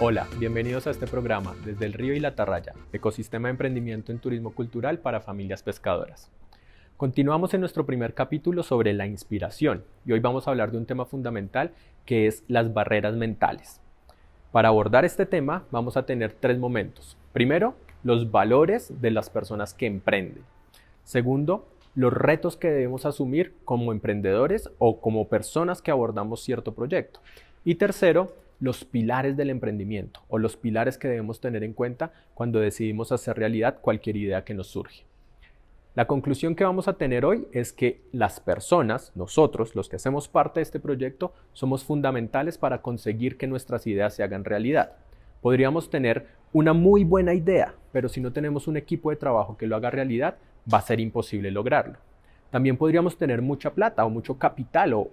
Hola, bienvenidos a este programa Desde el Río y la Atarraya, ecosistema de emprendimiento en turismo cultural para familias pescadoras. Continuamos en nuestro primer capítulo sobre la inspiración y hoy vamos a hablar de un tema fundamental que es las barreras mentales. Para abordar este tema vamos a tener tres momentos. Primero, los valores de las personas que emprenden. Segundo, los retos que debemos asumir como emprendedores o como personas que abordamos cierto proyecto. Y tercero, los pilares del emprendimiento o los pilares que debemos tener en cuenta cuando decidimos hacer realidad cualquier idea que nos surge. La conclusión que vamos a tener hoy es que las personas, nosotros, los que hacemos parte de este proyecto, somos fundamentales para conseguir que nuestras ideas se hagan realidad. Podríamos tener una muy buena idea, pero si no tenemos un equipo de trabajo que lo haga realidad, va a ser imposible lograrlo. También podríamos tener mucha plata o mucho capital o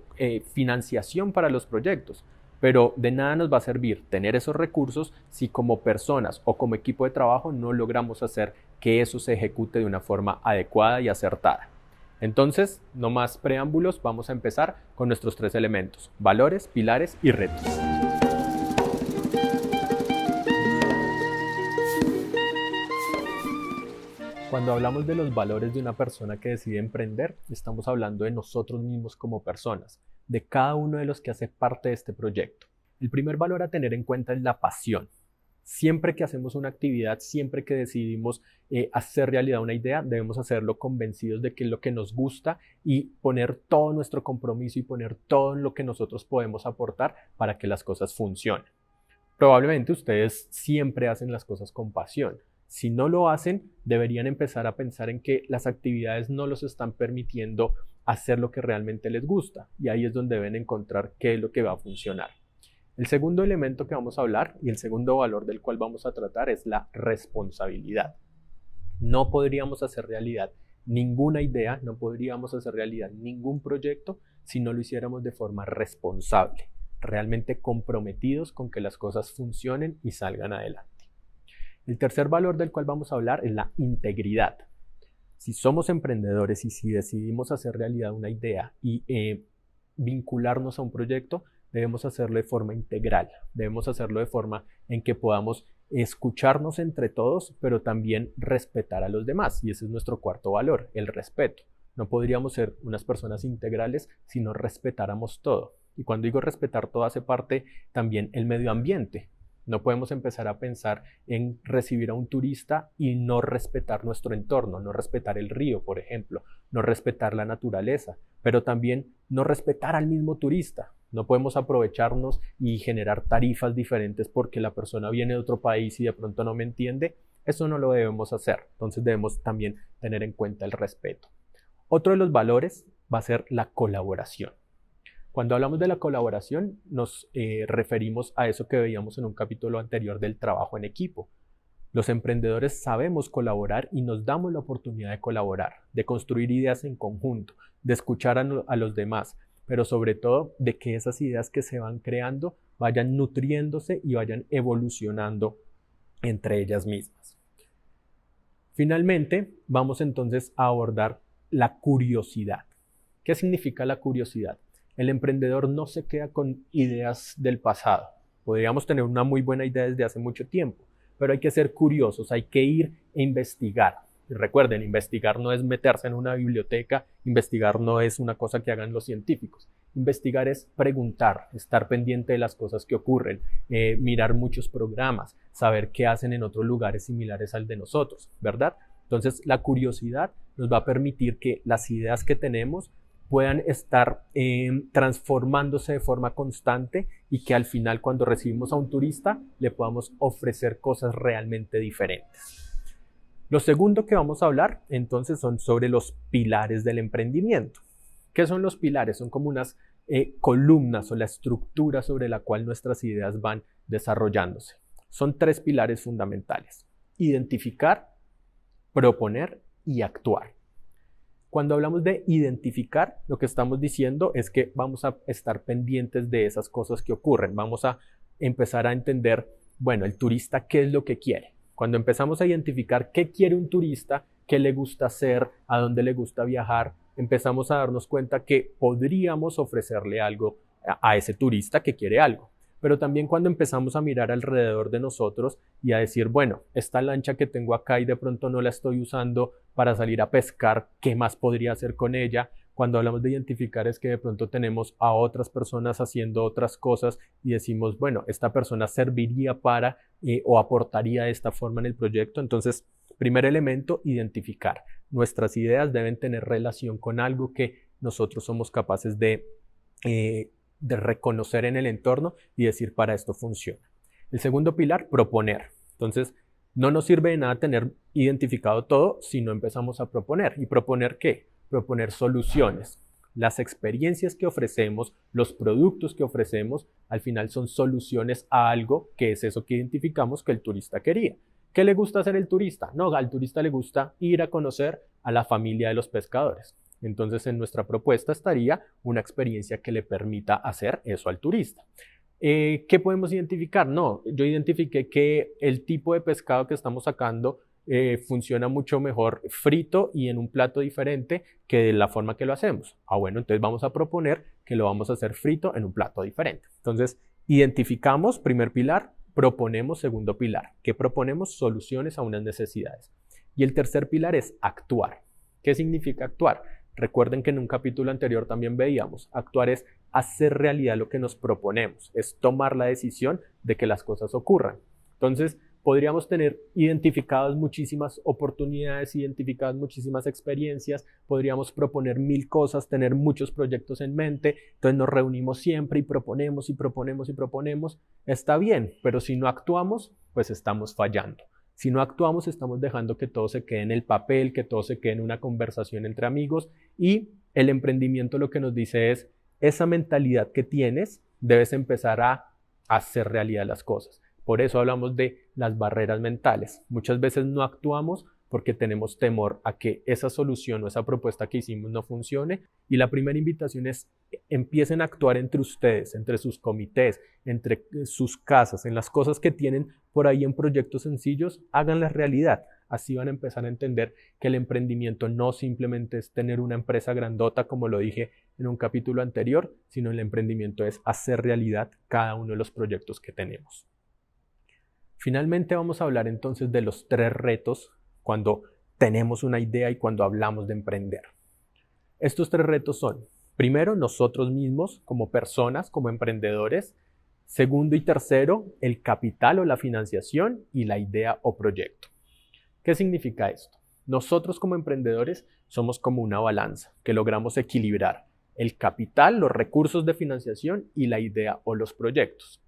financiación para los proyectos, pero de nada nos va a servir tener esos recursos si como personas o como equipo de trabajo no logramos hacer que eso se ejecute de una forma adecuada y acertada. Entonces, no más preámbulos, vamos a empezar con nuestros tres elementos: valores, pilares y retos. Cuando hablamos de los valores de una persona que decide emprender, estamos hablando de nosotros mismos como personas, de cada uno de los que hace parte de este proyecto. El primer valor a tener en cuenta es la pasión. Siempre que hacemos una actividad, siempre que decidimos hacer realidad una idea, debemos hacerlo convencidos de que es lo que nos gusta y poner todo nuestro compromiso y poner todo en lo que nosotros podemos aportar para que las cosas funcionen. Probablemente ustedes siempre hacen las cosas con pasión. Si no lo hacen, deberían empezar a pensar en que las actividades no los están permitiendo hacer lo que realmente les gusta, y ahí es donde deben encontrar qué es lo que va a funcionar. El segundo elemento que vamos a hablar y el segundo valor del cual vamos a tratar es la responsabilidad. No podríamos hacer realidad ninguna idea, no podríamos hacer realidad ningún proyecto si no lo hiciéramos de forma responsable, realmente comprometidos con que las cosas funcionen y salgan adelante. El tercer valor del cual vamos a hablar es la integridad. Si somos emprendedores y si decidimos hacer realidad una idea y vincularnos a un proyecto, debemos hacerlo de forma integral, debemos hacerlo de forma en que podamos escucharnos entre todos, pero también respetar a los demás, y ese es nuestro cuarto valor, el respeto. No podríamos ser unas personas integrales si no respetáramos todo, y cuando digo respetar todo hace parte también el medio ambiente. No podemos empezar a pensar en recibir a un turista y no respetar nuestro entorno, no respetar el río, por ejemplo, no respetar la naturaleza, pero también no respetar al mismo turista. No podemos aprovecharnos y generar tarifas diferentes porque la persona viene de otro país y de pronto no me entiende. Eso no lo debemos hacer. Entonces debemos también tener en cuenta el respeto. Otro de los valores va a ser la colaboración. Cuando hablamos de la colaboración, nos referimos a eso que veíamos en un capítulo anterior del trabajo en equipo. Los emprendedores sabemos colaborar y nos damos la oportunidad de colaborar, de construir ideas en conjunto, de escuchar a los demás, pero sobre todo de que esas ideas que se van creando vayan nutriéndose y vayan evolucionando entre ellas mismas. Finalmente, vamos entonces a abordar la curiosidad. ¿Qué significa la curiosidad? El emprendedor no se queda con ideas del pasado. Podríamos tener una muy buena idea desde hace mucho tiempo, pero hay que ser curiosos, hay que ir e investigar. Y recuerden, investigar no es meterse en una biblioteca, investigar no es una cosa que hagan los científicos. Investigar es preguntar, estar pendiente de las cosas que ocurren, mirar muchos programas, saber qué hacen en otros lugares similares al de nosotros, ¿verdad? Entonces, la curiosidad nos va a permitir que las ideas que tenemos puedan estar transformándose de forma constante y que al final, cuando recibimos a un turista, le podamos ofrecer cosas realmente diferentes. Lo segundo que vamos a hablar entonces son sobre los pilares del emprendimiento. ¿Qué son los pilares? Son como unas columnas o la estructura sobre la cual nuestras ideas van desarrollándose. Son tres pilares fundamentales: identificar, proponer y actuar. Cuando hablamos de identificar, lo que estamos diciendo es que vamos a estar pendientes de esas cosas que ocurren. Vamos a empezar a entender, bueno, el turista, ¿qué es lo que quiere? Cuando empezamos a identificar qué quiere un turista, qué le gusta hacer, a dónde le gusta viajar, empezamos a darnos cuenta que podríamos ofrecerle algo a ese turista que quiere algo. pero también cuando empezamos a mirar alrededor de nosotros y a decir, bueno, esta lancha que tengo acá y de pronto no la estoy usando para salir a pescar, ¿qué más podría hacer con ella? Cuando hablamos de identificar es que de pronto tenemos a otras personas haciendo otras cosas y decimos, bueno, esta persona serviría para o aportaría de esta forma en el proyecto. Entonces, primer elemento, identificar. Nuestras ideas deben tener relación con algo que nosotros somos capaces de reconocer en el entorno y decir, para esto funciona. El segundo pilar, proponer. Entonces, no nos sirve de nada tener identificado todo si no empezamos a proponer. ¿Y proponer qué? Proponer soluciones. Las experiencias que ofrecemos, los productos que ofrecemos, al final son soluciones a algo que es eso que identificamos que el turista quería. ¿Qué le gusta hacer el turista? No, al turista le gusta ir a conocer a la familia de los pescadores. Entonces, en nuestra propuesta estaría una experiencia que le permita hacer eso al turista. ¿Qué podemos identificar? No, yo identifiqué que el tipo de pescado que estamos sacando funciona mucho mejor frito y en un plato diferente que de la forma que lo hacemos. Bueno, entonces vamos a proponer que lo vamos a hacer frito en un plato diferente. Entonces, identificamos, primer pilar, proponemos, segundo pilar. ¿Qué proponemos? Soluciones a unas necesidades. Y el tercer pilar es actuar. ¿Qué significa actuar? Recuerden que en un capítulo anterior también veíamos, actuar es hacer realidad lo que nos proponemos, es tomar la decisión de que las cosas ocurran. Entonces, podríamos tener identificadas muchísimas oportunidades, identificadas muchísimas experiencias, podríamos proponer 1000 cosas, tener muchos proyectos en mente, entonces nos reunimos siempre y proponemos y proponemos y proponemos. Está bien, pero si no actuamos, pues estamos fallando. Si no actuamos, estamos dejando que todo se quede en el papel, que todo se quede en una conversación entre amigos y el emprendimiento lo que nos dice es, esa mentalidad que tienes, debes empezar a hacer realidad las cosas. Por eso hablamos de las barreras mentales. Muchas veces no actuamos porque tenemos temor a que esa solución o esa propuesta que hicimos no funcione. Y la primera invitación es empiecen a actuar entre ustedes, entre sus comités, entre sus casas, en las cosas que tienen por ahí en proyectos sencillos, háganlas realidad. Así van a empezar a entender que el emprendimiento no simplemente es tener una empresa grandota, como lo dije en un capítulo anterior, sino el emprendimiento es hacer realidad cada uno de los proyectos que tenemos. Finalmente vamos a hablar entonces de los 3 retos cuando tenemos una idea y cuando hablamos de emprender. Estos 3 retos son, primero, nosotros mismos como personas, como emprendedores. Segundo y tercero, el capital o la financiación y la idea o proyecto. ¿Qué significa esto? Nosotros como emprendedores somos como una balanza que logramos equilibrar el capital, los recursos de financiación y la idea o los proyectos.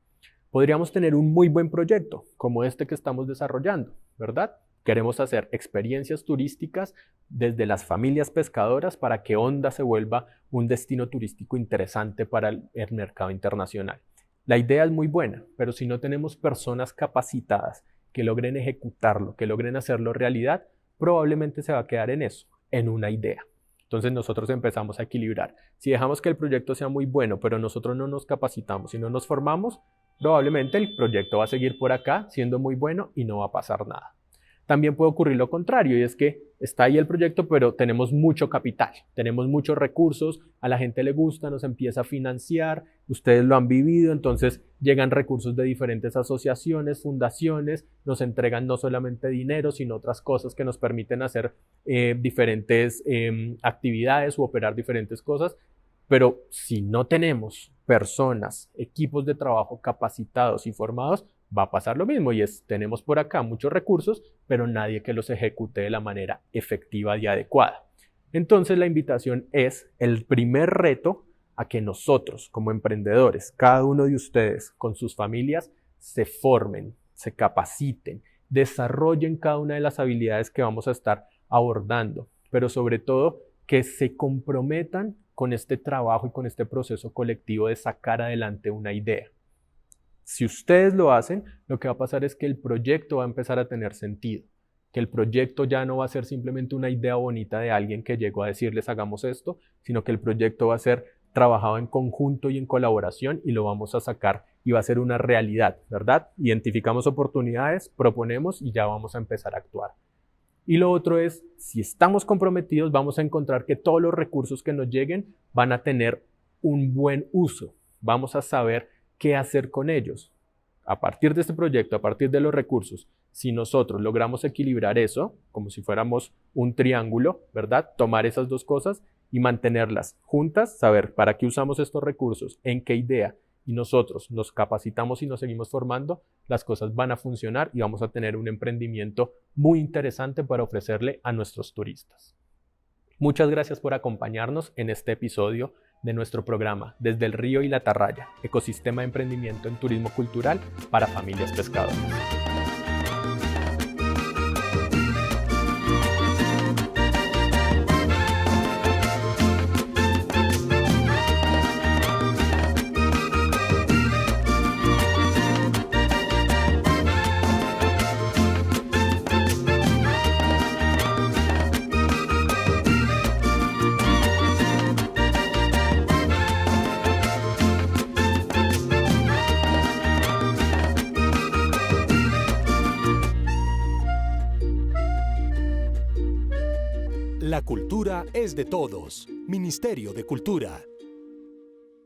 Podríamos tener un muy buen proyecto, como este que estamos desarrollando, ¿verdad? Queremos hacer experiencias turísticas desde las familias pescadoras para que Honda se vuelva un destino turístico interesante para el mercado internacional. La idea es muy buena, pero si no tenemos personas capacitadas que logren ejecutarlo, que logren hacerlo realidad, probablemente se va a quedar en eso, en una idea. Entonces nosotros empezamos a equilibrar. Si dejamos que el proyecto sea muy bueno, pero nosotros no nos capacitamos y no nos formamos, probablemente el proyecto va a seguir por acá siendo muy bueno y no va a pasar nada. También puede ocurrir lo contrario y es que está ahí el proyecto, pero tenemos mucho capital, tenemos muchos recursos, a la gente le gusta, nos empieza a financiar, ustedes lo han vivido, entonces llegan recursos de diferentes asociaciones, fundaciones, nos entregan no solamente dinero, sino otras cosas que nos permiten hacer diferentes actividades u operar diferentes cosas. Pero si no tenemos personas, equipos de trabajo capacitados y formados, va a pasar lo mismo y tenemos por acá muchos recursos, pero nadie que los ejecute de la manera efectiva y adecuada. Entonces la invitación es el primer reto a que nosotros como emprendedores, cada uno de ustedes con sus familias, se formen, se capaciten, desarrollen cada una de las habilidades que vamos a estar abordando, pero sobre todo que se comprometan con este trabajo y con este proceso colectivo de sacar adelante una idea. Si ustedes lo hacen, lo que va a pasar es que el proyecto va a empezar a tener sentido, que el proyecto ya no va a ser simplemente una idea bonita de alguien que llegó a decirles hagamos esto, sino que el proyecto va a ser trabajado en conjunto y en colaboración y lo vamos a sacar y va a ser una realidad, ¿verdad? Identificamos oportunidades, proponemos y ya vamos a empezar a actuar. Y lo otro es, si estamos comprometidos, vamos a encontrar que todos los recursos que nos lleguen van a tener un buen uso. Vamos a saber qué hacer con ellos. A partir de este proyecto, a partir de los recursos, si nosotros logramos equilibrar eso, como si fuéramos un triángulo, ¿verdad? Tomar esas dos cosas y mantenerlas juntas, saber para qué usamos estos recursos, en qué idea, y nosotros nos capacitamos y nos seguimos formando, las cosas van a funcionar y vamos a tener un emprendimiento muy interesante para ofrecerle a nuestros turistas. Muchas gracias por acompañarnos en este episodio de nuestro programa Desde el Río y la Atarraya, ecosistema de emprendimiento en turismo cultural para familias pescadoras. La cultura es de todos. Ministerio de Cultura.